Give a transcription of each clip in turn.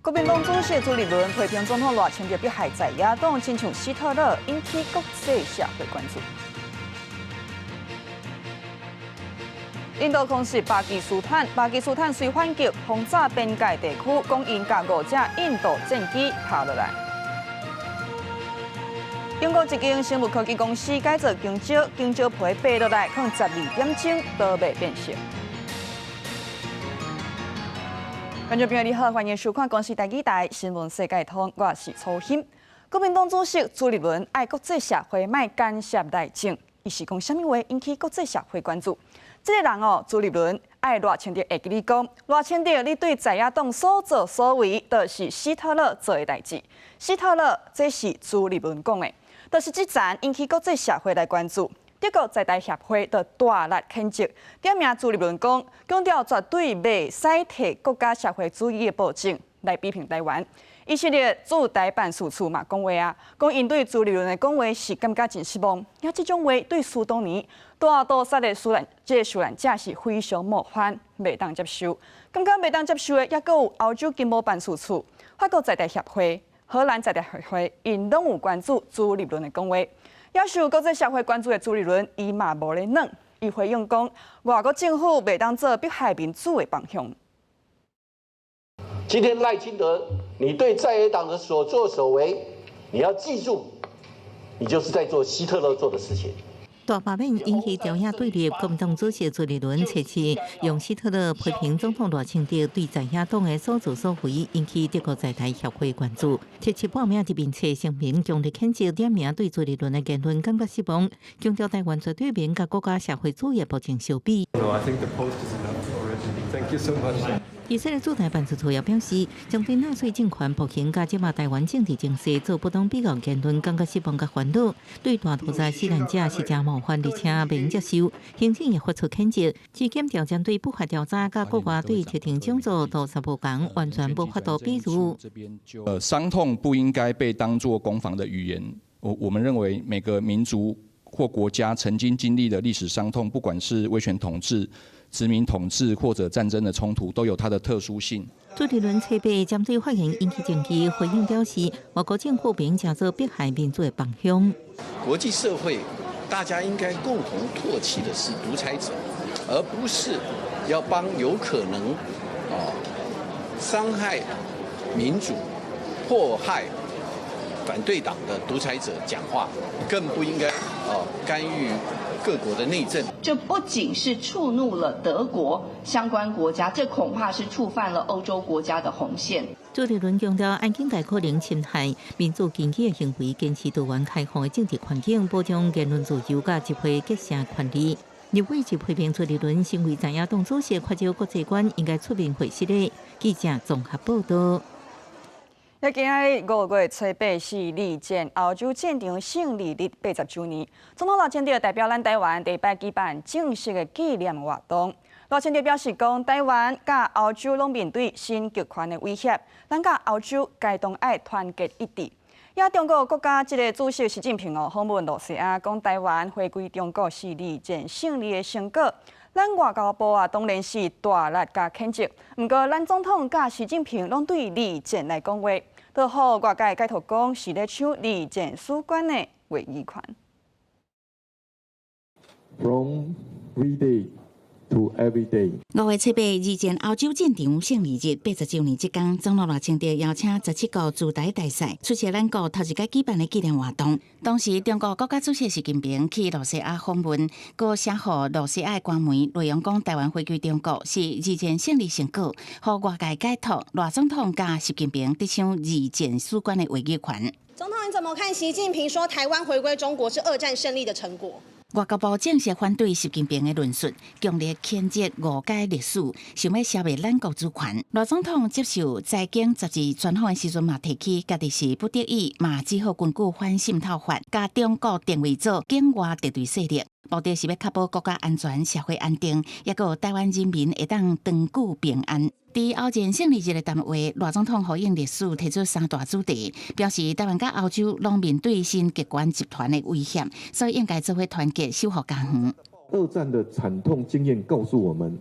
国民党主席朱立伦批评总统赖清德迫害在野党，亲像希特勒，引起国际社会关注。印度空袭巴基斯坦随反击轰炸边界地区，讲因甲5架印度战机爬落来。英国一间生物科技公司改造香蕉皮掰落来，放12点钟都未变色。观众朋友你好，欢迎收看《公视第2台新闻世界通》，我是楚欣。国民党主席朱立伦爱国际社会卖干涉内政，伊是讲什么话引起国际社会关注？这个人朱立伦爱赖清德会记你讲，赖清德你对在野党所作所为，就是希特勒做的代志。希特勒这是朱立伦讲的，就是这站引起国际社会来关注。德国在台协会的大力谴责，点名朱立伦讲，强调绝对袂使摕国家社会主义的保证来批评台湾。以色列驻台办事处嘛讲话啊，讲因对朱立伦的讲话是感觉真失望，也这种话对苏当年大屠杀的受难者是非常冒犯，袂当接受。感觉袂当接受的，也有欧洲经贸办事处、法国在台协会、荷兰在台协会，因拢有关注朱立伦的讲话。也受国际社会关注的朱立伦，伊嘛无咧软，伊回应讲，外国政府袂当做迫害民主的方向。今天赖清德，你对在野党的所作所为，你要记住，你就是在做希特勒做的事情。大罢免引起朝野对立，国民党主席朱立伦切切用希特勒批评总统赖清德对在野党的所作所为，引起德国在台协会关注。切切报名伫面册声明，强烈谴责点名对朱立伦的言论感觉失望，强调台湾绝对免甲国家社会主义保证相比。以色列驻台办事处也表示，将对纳粹政权暴行加抹台湾政治情势做不当比较言论感觉失望甲烦恼，对大屠杀死难者是真冒犯，而且未用接受。行政也发出谴责，指检调针对不法调查甲国外对特定种族屠杀无同，完全无法度比如。伤痛不应该被当作攻防的语言。我们认为每个民族或国家曾经经历的历史伤痛，不管是威权统治、殖民统治或者战争的冲突，都有它的特殊性。朱立伦侧背针对发言引起争议，回应表示，外国政府并假做迫害民主的方向。国际社会大家应该共同唾弃的是独裁者，而不是要帮有可能伤害民主、迫害反对党的独裁者讲话，更不应该干预各国的内政。这不仅是触怒了德国相关国家，这恐怕是触犯了欧洲国家的红线。朱立伦强调，安境可能侵害民主经济的行为，坚持多元开放的政治环境，保障言论自由甲集会结社权利。立委就批评朱立伦身为在野党主席，缺少国际观，应该出面回释的。记者综合报道。今日5月初8是立建欧洲战场胜利日80周年，总统赖清德代表咱台湾第8举办正式的纪念活动。赖清德表示讲，台湾甲欧洲拢面对新极权的威胁，咱甲欧洲该当爱团结一致。也中国国家这个主席习近平访问罗西亚，讲台湾回归中国是立建胜利的成果。咱外交部当然是大力甲谴责，不过咱总统甲习近平拢对立建来讲话。都好，外界解读讲是咧唱立建史观的维语款。From we day to every day。5月7日，立建欧洲战场胜利日80周年这天，总统赖清德邀请17个驻台大使出席咱国头一届举办的纪念活动。当时，中国国家主席习近平去罗西亚访问，佮写予罗西亚官媒，内容讲台湾回归中国是立建胜利成果，予外界解读赖总统甲习近平伫唱立建史观的维语权。总统，你怎么看习近平说台湾回归中国是2战胜利的成果？外交部正式反对习近平的论述，强烈谴责误解历史，想要消灭咱国主权。赖总统接受财经杂志专访的时阵嘛，提起家己是不得已，嘛只好根据反渗透法，甲中国定位做境外敌对势力，目的是要确保国家安全、社会安定，也有台湾人民会当长久平安。伫欧战胜利日的谈话，赖总统回应历史，提出3大主题，表示台湾甲欧洲拢面对新极权集团的威胁，所以应该做伙团结，守护家园。2战的惨痛经验告诉我们，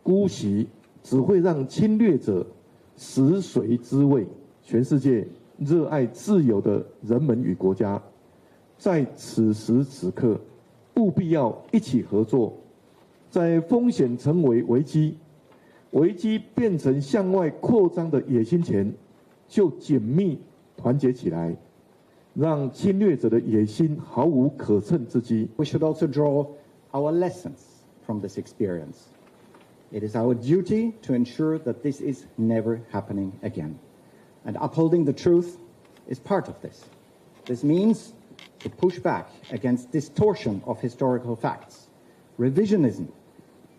姑息只会让侵略者食髓知味，全世界热爱自由的人们与国家，在此时此刻，务必要一起合作，在风险成为危机，危机变成向外扩张的野心前，就紧密团结起来，让侵略者的野心毫无可乘之机。We should also draw our lessons from this experience. It is our duty to ensure that this is never happening again. And upholding the truth is part of this. This means to push back against distortion of historical facts, revisionism,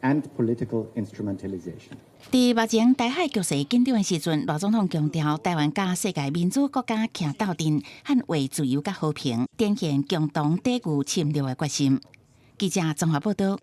and political instrumentalization. 伫目前台海局势紧张的时阵，罗总统强调台湾甲世界民主国家徛斗阵，捍卫自由甲和平，展现共同抵御侵略的决心。记者综合报道。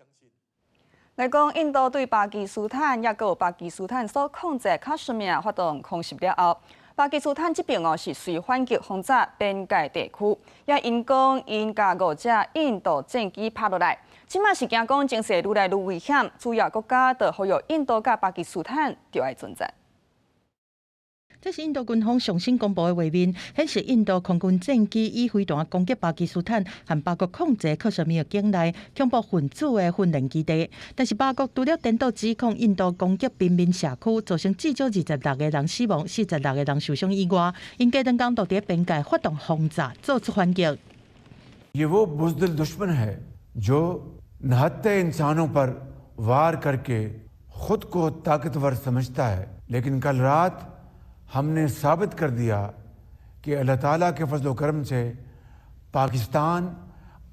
来讲，印度对巴基斯坦也有巴基斯坦所控制喀什米尔发动空袭了后，巴基斯坦这边是随反击轰炸边界地区，也因讲因甲5架印度战机拍落来，即马是惊讲情势愈来愈危险，主要国家就呼吁印度甲巴基斯坦就要存在。这是印度军方上新公布的画面，显示印度空军战机以飞弹攻击巴基斯坦和巴国控制喀什米尔境内恐怖分子的训练基地。但是巴国除了颠倒指控印度攻击平民社区，造成至少26个人死亡、46个人受伤以外，因加登港都在边界发动轰炸，做出反击。ये वो बुज़दिल दुश्मन है जो निहत्ते इंसानों पर वार करके खुद को ताकतवर समझता है, लेकिन कल रात हमने साबित कर दिया कि अल्लाह ताला के फजल करम से पाकिस्तान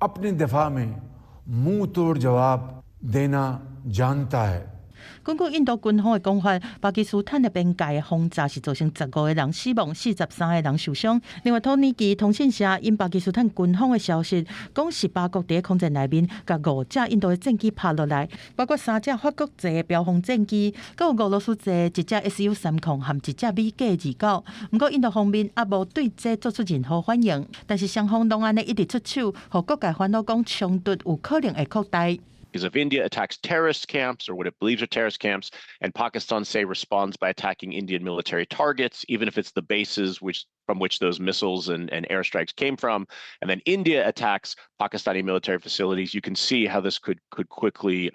अपने दिफा में मुंह तोड़ जवाब देना जानता है। 根据印度军方的讲法，巴基斯坦的边界轰炸是造成15个人死亡、43个人受伤。另外，土耳其通讯社因巴基斯坦军方的消息，讲是巴国伫空战内面，甲5架印度的战机拍落来，包括3架法国制的标风战机，佮有俄罗斯制1架 Su-30和1架米格29。不过，印度方面也无对这做出任何反应，但是双方拢安尼一直出手，互各界烦恼讲冲突有可能会扩大。 Because if India attacks terrorist camps or what it believes are terrorist camps, and Pakistan, say, responds by attacking Indian military targets, even if it's the bases from which those missiles and airstrikes came from, and then India attacks Pakistani military facilities, you can see how this could quickly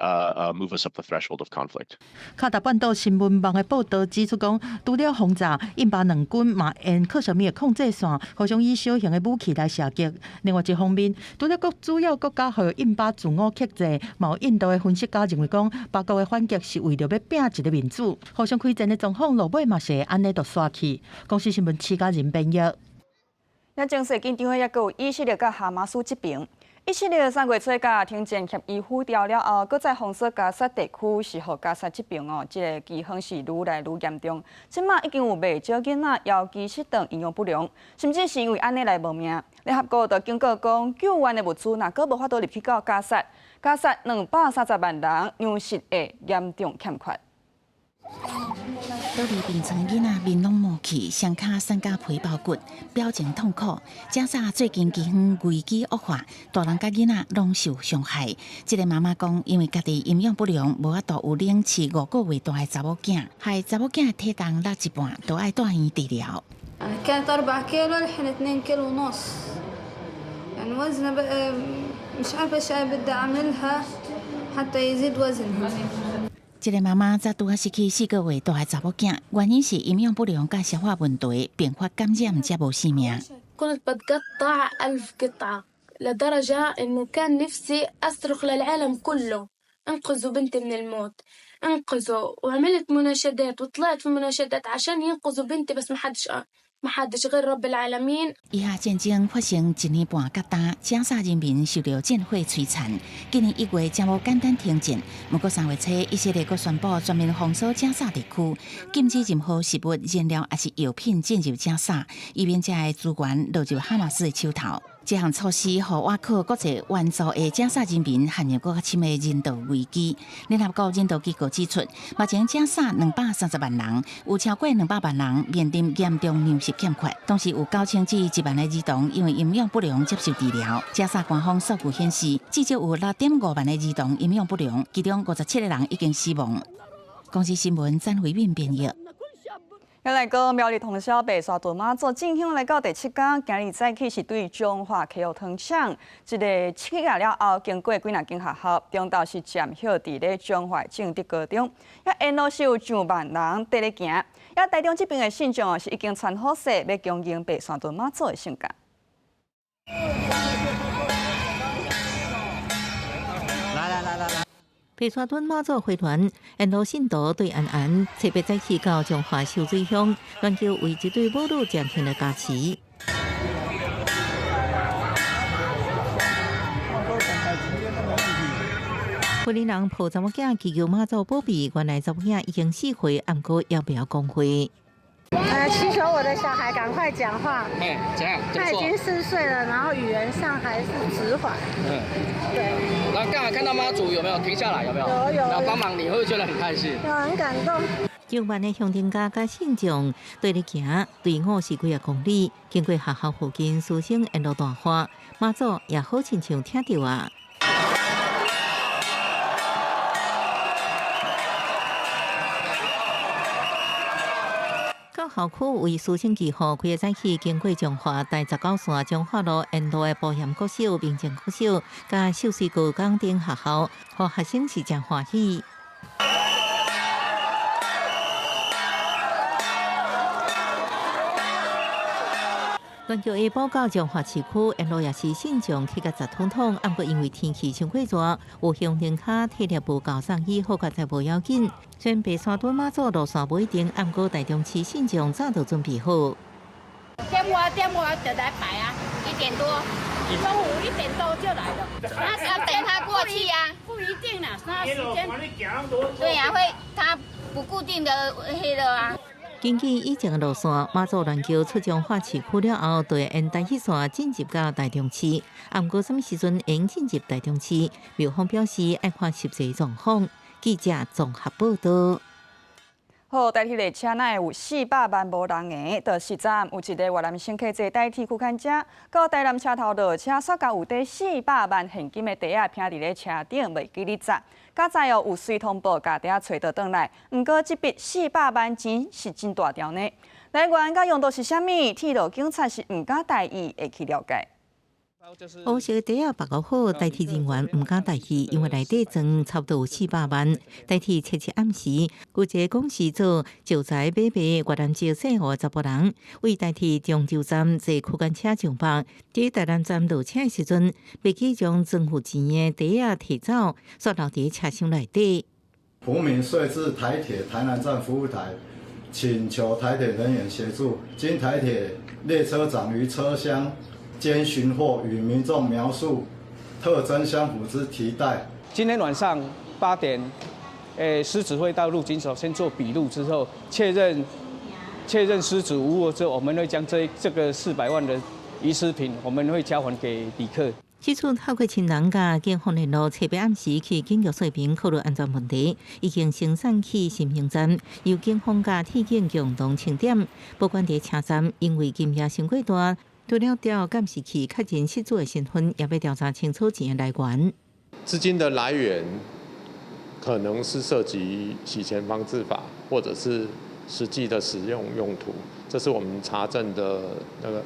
move us up the threshold of conflict. 卡达半岛新闻网的报道指出讲，除了轰炸，印巴两军嘛沿喀什米尔控制线，互相以小型的武器来射击。另外一方面，除了各主要国家和印巴自我克制，有印度的分析家认为讲，巴国的反击是为了要拼一个民主，互相开战的状况，落尾嘛是安尼就刷去。公司新闻七家人编译。也情势紧张的也有以色列甲哈马斯这边。以色列3月初甲停战协议付掉了后，搁再封锁加沙地区，是互加沙这边这个饥荒是愈来愈严重。即马已经有袂少囡仔腰肌失当、营养不良，甚至是因为安尼来无命。联合国就警告讲，救援的物资若搁无法度入去到加沙230万人粮食会严重欠缺。 倒伫病床的囡仔面拢冒气，双脚散甲皮包骨，表情痛苦。加沙最近饥荒危机恶化，大人甲囡仔拢受伤害。这个妈妈讲，因为家己营养不良，无法度有冷饲5个月大的查某囝，害查某囝的体重落一半，都爱带院治疗。كانت 4 كيلو الحين 2 كيلو ونص يعني وزنه بقى مش عارفه ايش بدي اعملها حتى يزيد وزنها 这个妈妈才拄啊失去4个月大的查某囝，原因是营养不良甲消化问题，并发感染才无性命。 كنت بتقطع 1000 قطعة لدرجة إنه كان نفسي أصرخ للعالم كله انقذوا بنتي من الموت انقذوا وعملت مناشدات وطلعت في مناشدات عشان ينقذوا بنتي بس ما حدش غير رب العالمين。以下战争发生1年半甲大，加沙人民受到战火摧残。今年1月才无简单停战，不过3月初以色列阁宣布全面封锁加沙地区，禁止任何食物、燃料还是药品进入加沙，以免这些资源落入哈马斯的手头。 这项措施互瓦克国际援助的加沙人民陷入更加深的人道危机。联合国人道机构指出，目前加沙230万人，有超过200万人面临严重粮食欠缺，同时有9000至1万的儿童因为营养不良接受治疗。加沙官方数据显示，至少有6.5万的儿童营养不良，其中57个人已经死亡。公司新闻詹慧敏编译。要来到苗栗通宵白沙屯妈祖进香来到第7天，今日早起是对彰化溪湖糖厂一个起价了后，经过几间学校，中昼是占晓伫咧彰化正德高中，沿路是有上万人伫咧行，台中这边的信众是已经穿好势，要恭迎白沙屯妈祖的圣驾。白沙屯妈祖会团沿路信徒对安安，特别早起到彰化秀水乡，愿求为一对母女渐天的加持。婚礼人抱查某囝祈求妈祖保庇，原来查某囝已经4岁，毋过要不要公会？祈求我的小孩赶快讲话。怎样？他已经4岁了，然后语言上还是迟缓。对。然后刚好看到妈祖有没有停下来？有没有？有。然后帮忙，你会不会觉得很开心？有，很感动。上万的乡亲家信众对咧行，队伍是几啊公里，经过学校附近，师生沿路大花，妈祖也好亲像听到啊。到校区为师生祈福，开早起经过彰化第19线彰化路沿路的保险国小、民政国小、甲秀水高工等学校，互学生是真欢喜。全桥下埔到彰化市区，沿路也是信众去甲10通，不过因为天气伤过热，有乡邻卡体力无够送医，好在无要紧。虽然白沙屯妈祖路线不一定，不过台中市信众早就准备好。点我就来排啊，1点多，中午1点多就来了。那要等他过去呀？不一定啦，那时间。对呀，会他不固定的黑了啊。根据以前的路线，妈祖乱桥出彰化市区了后，就会沿台铁线进入到台中市。不过什么时阵会进入台中市？庙方表示要看实际状况。记者综合报道。好，台铁列车内有400万无人的，到10站有一个越南乘客坐台铁区间者，到台南车头落车，煞甲有底400万现金的袋仔拼伫咧车顶，袂记哩砸。加在有随通报，甲袋仔找倒转来。毋过这笔400万钱是真大条呢。来源甲用途是啥物？铁路警察是毋敢大意会去了解。黑色的袋仔把握好，台铁人员唔敢带去，因为内底装差不多有400万。台铁切切暗时，有一个公司组就在买卖越南籍姓胡查甫人，为台铁中州站坐区间车上班，伫台南站落车的时阵，未记将装付钱的袋仔摕走，煞留伫车厢内底。埔民遂至台铁台南站服务台，请求台铁人员协助。经台铁列车长于车厢间寻获与民众描述特征相符之提袋。今天晚上8点，失主会到入境所先做笔录之后，确认失主无误之后，我们会将这个400万的遗失品，我们会交还给旅客。这次透过亲人甲警方联络，特别暗时去警局说明考虑安全问题，已经升送去新兴站，由警方甲铁警共同清点。不管伫车站，因为金额伤过大。除了调监视器确认失主的身份，也要调查清楚钱的来源。资金的来源可能是涉及洗钱防治法，或者是实际的使用用途，这是我们查证的那个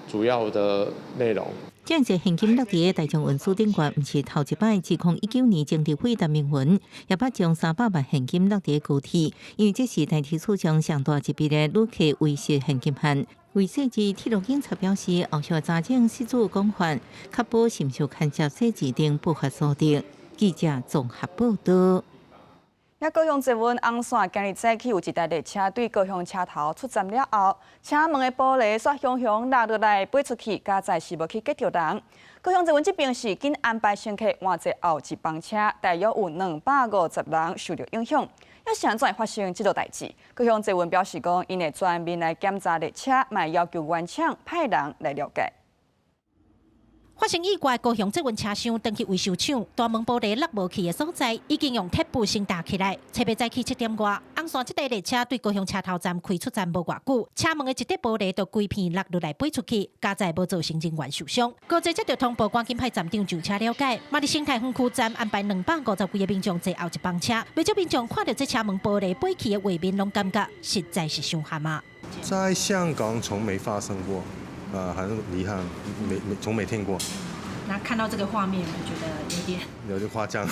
主要的内容。这样现金落地的台中运输顶悬，毋是头一摆。自2019年政治会谈明文，也捌将300万现金落地高铁，因为这是台铁史上上大一笔的旅客维持现金案。为设置铁路警察表示，后续查证失主讲法，确保是毋受牵涉设置等不法所得。记者综合报道。高雄捷运红线今日早起有一台列车对高雄车头出站了后，车门的玻璃煞雄雄落落来飞出去，加载是无去击着人。高雄捷运这边是紧安排乘客换坐后一班车，大约有250人受到影响。要是安怎会发生这个代志？高雄捷运表示讲，因会专面来检查列车，嘛要求原厂派人来了解。发生意外，高雄这运车厢登去维修厂，大门玻璃落无去的所在，已经用铁布先搭起来。差别早起7点外，红线这台列车对高雄车头站开出站无偌久，车门的一块玻璃就规片落落来飞出去，加载无造成人员受伤。高捷接到通报，赶紧派站长上车了解。马里新泰分区站安排250几个民众坐后一班车，不少民众看到这车门玻璃飞起的画面，拢感觉实在是伤害啊！在香港从没发生过。很遗憾，从没听过。那看到这个画面，我觉得有点夸张。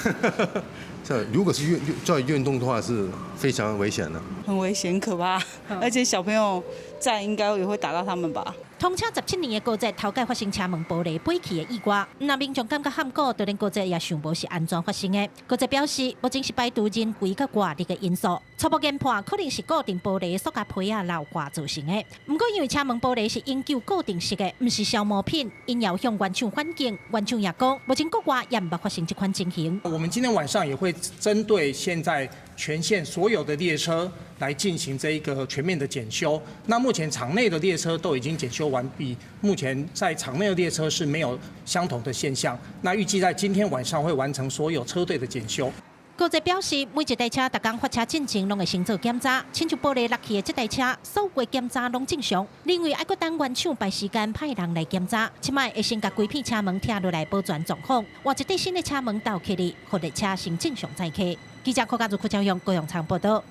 这如果是在运动的话，是非常危险的。很危险，可怕，而且小朋友在应该也会打到他们吧。通车17年的高捷头届发生车门玻璃飞起的意外，那民众感觉喊过，就连高捷也想无是安怎发生的。高捷表示，目前是排除人为佮外力的因素，初步研判可能是固定玻璃塑胶皮啊老化造成的。不过因为车门玻璃是永久固定式的，不是消磨品，因要向原厂反映，原厂也讲，目前国外也唔捌发生这款情形。我们今天晚上也会针对现在全线所有的列车来进行这一个全面的检修。那目前场内的列车都已经检修完毕，目前在场内的列车是没有相同的现象。那预计在今天晚上会完成所有车队的检修。高捷表示，每一台车逐工发车进前拢会先做检查，亲像玻璃落去的这台车，所有检查拢正常。另外，还佫等原厂排时间派人来检查，即摆会先甲规片车门拆落来保全状况，换一块新的车门倒起来，互列车先正常载客。记者柯家族、柯昭阳、高阳昌报道。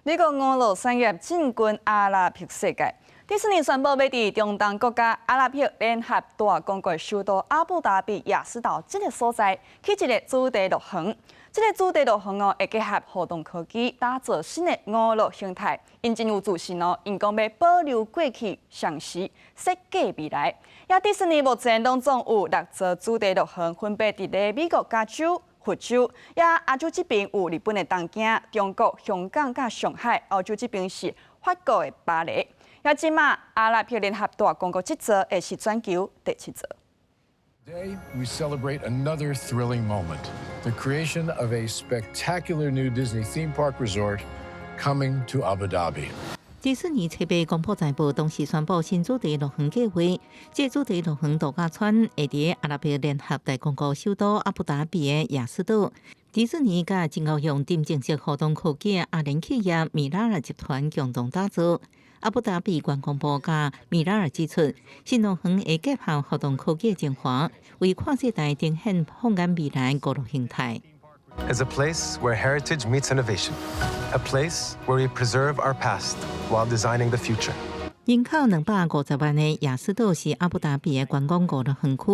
美国俄罗3月进军阿拉伯世界。迪士尼宣布要伫中东国家阿拉伯联合大公国首都阿布达比亚斯岛这个所在起一个主题乐园。这个主题乐园会结合互动科技，打造新的娱乐形态。因政府自信因讲要保留过去常识，设计未来。迪士尼目前拢总有6座主题乐园，分别伫咧美国加州、佛州，亚洲这边有日本的东京、中国香港甲上海，欧洲这边是法国的巴黎。即马阿拉伯联合大公国这座会是全球第7座。Today, we celebrate another thrilling moment, the creation of a spectacular new Disney theme park resort coming to Abu Dhabi. 迪士尼特别公布财报，同时宣布新主题乐园计划。这主题乐园度假村会伫阿拉伯联合大公国首都阿布达比的亚斯岛。迪士尼甲真高用电竞式互动科技阿联企业米拉尔集团共同打造。阿布达比观光部甲米拉尔指出，新乐园会结合互动科技精华，为跨世代呈现放眼未来娱乐形态。Is a place where heritage meets innovation, a place where we preserve our past while designing the future. 人口250万的亚斯岛是阿布达比的观光娱乐园区。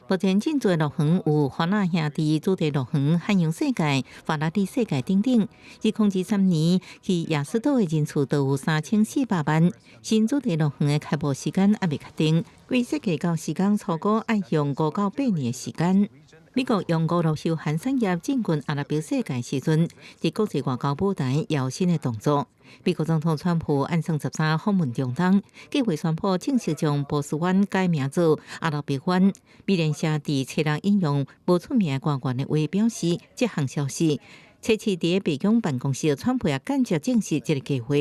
目前真侪乐园有华纳兄弟主题乐园、汉阳世界、法拉第世界等等。2023年去亚斯岛的人次都有3400万。新主题乐园的开幕时间还未确定，规设计到时间超过要用5到8年的时间。美国用娱乐休闲产业进军阿拉伯世界时阵，伫国际外交舞台有新的动作。美国总统川普按上13访问中东，计划宣布正式将波斯湾改名做阿拉伯湾。美联社伫册内引用无出名官员的话表示，这项消息测试伫白宫办公室，川普也间接证实这个计划。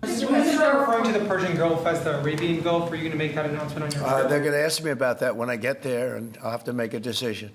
Is that referring to the Persian Gulf as the Arabian Gulf? Are you going to make that announcement on your trip? They're going to ask me about that when I get there, and I'll have to make a decision.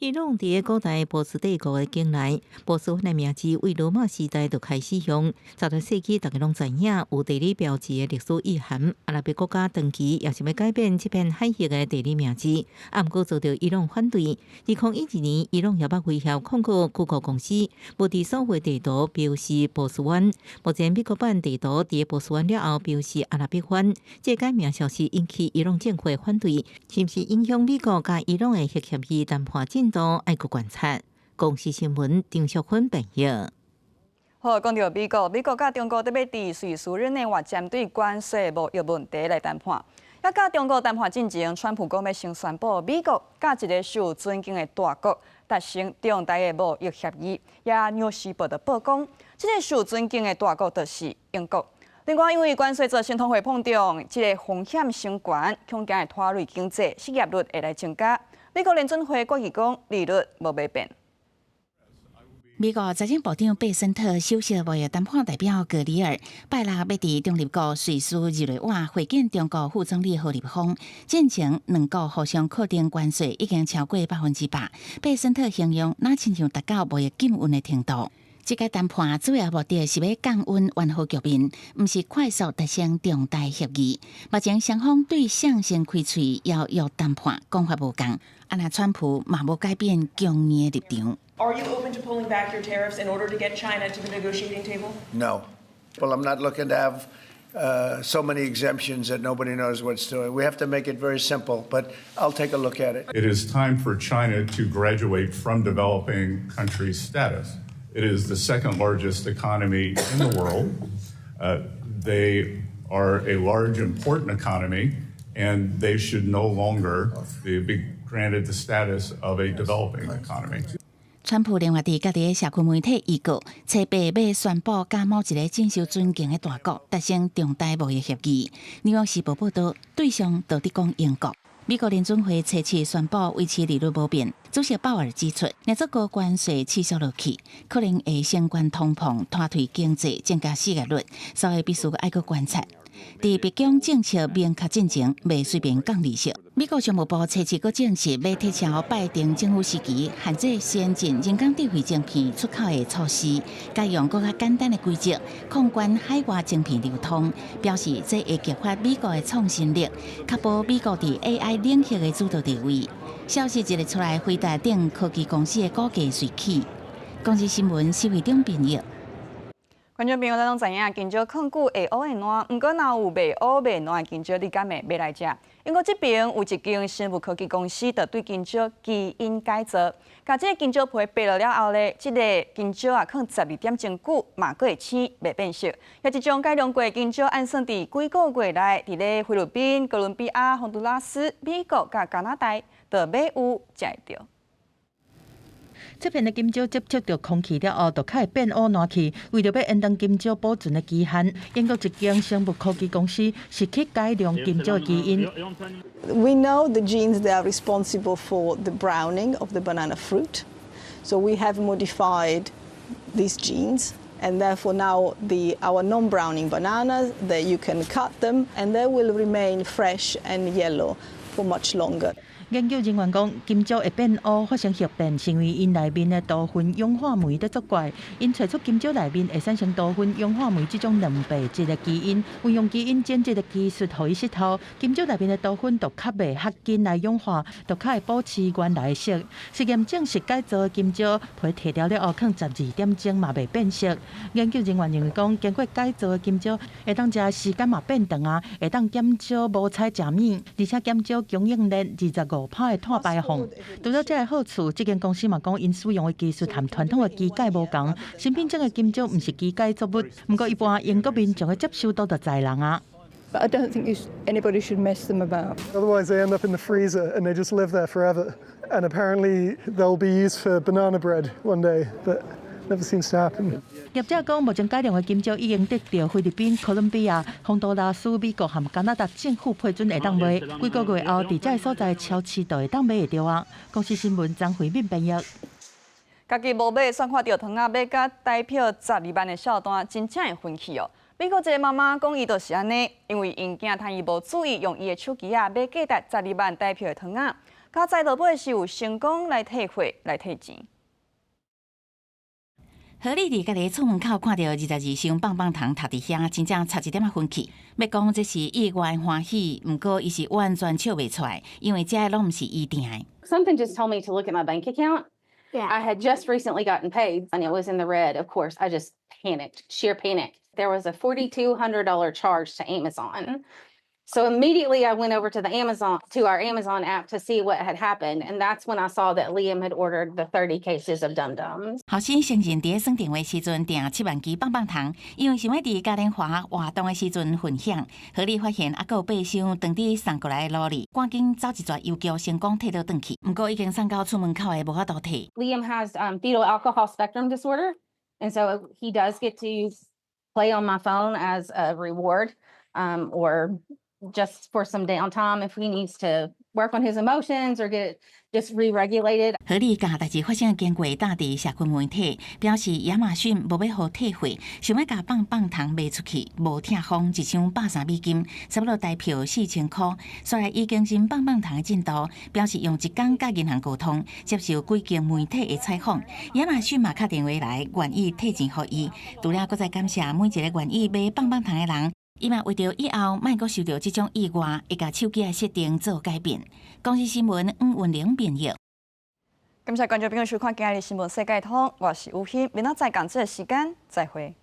伊朗伫古代波斯帝国的境内，波斯湾的名字为罗马时代就开始用。16世纪，大家拢知影有地理标志的历史意涵。阿拉伯国家长期也想要改变这片海域的地理名字，啊，不过遭到伊朗反对。2012年，伊朗也捌威胁控股谷歌公司，无伫所谓地图标示波斯湾。目前美国版地图伫波斯湾了后标示阿拉伯湾，这改名消息引起伊朗政府反对，是毋是影响美国甲伊朗的核协议谈判进度？爱国观察，公司新闻张淑芬朋友。好，讲到美国甲中国特别伫瑞士日内瓦针对关税贸易问题来谈判。要甲中国谈判进前，川普讲要先宣布美国甲一个受尊敬的大国达成重大的贸易协议。也纽时报的报讲，这个受尊敬的大国就是英国。另外，因为关税做新通货膨胀，这个风险升悬，恐惊会拖累经济，失业率会来增加。美国联准会决议讲利率无改变。美国财政部长贝森特首席贸易谈判代表格里尔拜六要伫中立国瑞士日内瓦会见中国副总理何立峰，进程两国互相课征关税已经超过100%。贝森特形容那亲像达到贸易禁运的程度。这个谈判主要目的是要降温缓和局面，不是快速达成重大协议。目前双方对向先开喙邀约谈判讲法无共，那川普嘛无改变强硬的立场。Are you open to pulling back your tariffs in order to get China to the negotiating table? No. Well, I'm not looking to have so many exemptions that nobody knows what's doing. We have to make it very simple, but I'll take a look at it. It is time for China to graduate from developing country status. It is the second largest economy in the world. They are a large, important economy, and they should no longer be granted the status of a developing economy. 川普另外伫家己的社区媒体预告，初八要宣布甲某一个真受尊敬的大国达成重大贸易协议。纽约时报报道，对象到底讲英国。美国联准会初七宣布维持利率不变，主席鲍尔指出，若做高关税持续落去，可能会相关通膨拖退经济，增加失业率，所以必须爱搁观察。伫北京政策明确进前，未随便降利息。美国商务部初七搁证实要撤销拜登政府时期限制先进人工智慧晶片出口的措施，改用更较简单的规则控管海外晶片流通，表示这会激发美国的创新力，确保美国伫 AI 领域的主导地位。消息一日出来，辉达等科技公司的股价随起。公司新闻是会中编译。观众朋友，咱拢知影，金蕉抗久会乌会烂，毋过若有袂乌袂烂的金蕉，你敢会买来食？英国这边有一间生物科技公司，就对金蕉基因改造，甲这个金蕉皮剥落了后咧，这个金蕉啊，放12点钟久，嘛佫会青，袂变色。也一种改良过的金蕉，按算伫几个月内，伫咧菲律宾、哥伦比亚、洪都拉斯、美国甲加拿大，就买有食会到。这片的金蕉接触到空气了后，就开始变乌烂去。为了要延长金蕉保存的期限，英国一间生物科技公司是去改良金蕉的基因。We know the genes that are responsible for the browning of the banana fruit, so we have modified these genes. And therefore now our non-browning bananas, that you can cut them and they will remain fresh and yellow for much longer. 研究人员讲，金蕉会变乌发生血变，是因为因内面的多酚氧化酶在作怪。因找出金蕉内面会产生多酚氧化酶这种两倍质的基因，运用基因剪辑的技术，互伊识透金蕉内面的多酚就较袂较紧来氧化，就较会保持原来的色。实验证实改造的金蕉皮摕掉了后，放12点钟嘛袂变色。研究人员认为讲，经过改造的金蕉会当食时间嘛变长啊，会当减少无彩食物，而且减少供应链25%的碳排放。除了这个好处，这间公司嘛讲，因使用的技术和传统的机改无同。新品种的金蕉毋是机改作物，不过一般英国民众的接受度就在人啊。But I don't think anybody should mess them about. Otherwise, they end up in the freezer and they just live there forever. And apparently, they'll be used for banana bread one day, but never seems to happen. 业者讲，目前改良的金蕉已经得到菲律宾、哥伦比亚、洪都拉斯、美国和加拿大政府批准会当卖，几个月后，伫这所在超市就会当买会到啊。公司新闻张惠敏编译。家己无买，算看到糖仔买甲代票12万的小单，真正会生气哦。美国一个妈妈讲，伊就是安尼，因为因囝趁伊无注意，用伊的手机啊买价值12万代票的糖仔，到载落尾是有成功来退货来退钱。何丽伫家己厝门口看到22箱棒棒糖摕伫遐，真正差一点仔分去。要讲这是意外欢喜，毋过伊是完全笑袂出来，因为这拢毋是伊订的。Something just told me to look at my bank account. Yeah. I had just recently gotten paid, and it was in the red. Of course, I just panicked, sheer panic. There was a $4,200 charge to Amazon. So immediately I went over to our Amazon app to see what had happened, and that's when I saw that Liam had ordered the 30 cases of Dum Dums. 后生承认伫算电话时阵订7万支棒棒糖，因为想要伫嘉年华活动的时阵分享。何丽发现还有8箱当地送过来的罗里，赶紧走一撮邮局成功摕到转去，不过已经送到厝门口的无法度摕。Liam has fetal alcohol spectrum disorder, and so he does get to play on my phone as a reward, or just for some downtime if he needs to work on his emotions or get just re-regulated. 合理甲代志发生经过打伫社群媒体，表示亚马逊无要互退货，想要甲棒棒糖卖出去，无痛风一箱$130，差不多代票4000块。虽然已经进棒棒糖的进度，表示用一天甲银行沟通，接受几间媒体的采访。亚马逊嘛敲电话来，愿意退钱互伊。除了，搁再感谢每一个愿意买棒棒糖的人。伊嘛为着以后莫阁受到这种意外，会甲手机的设定做改变。公司新闻黄文玲编译。感谢观众朋友收看今日新闻世界通，我是吴欣，明仔载同这个时间再会。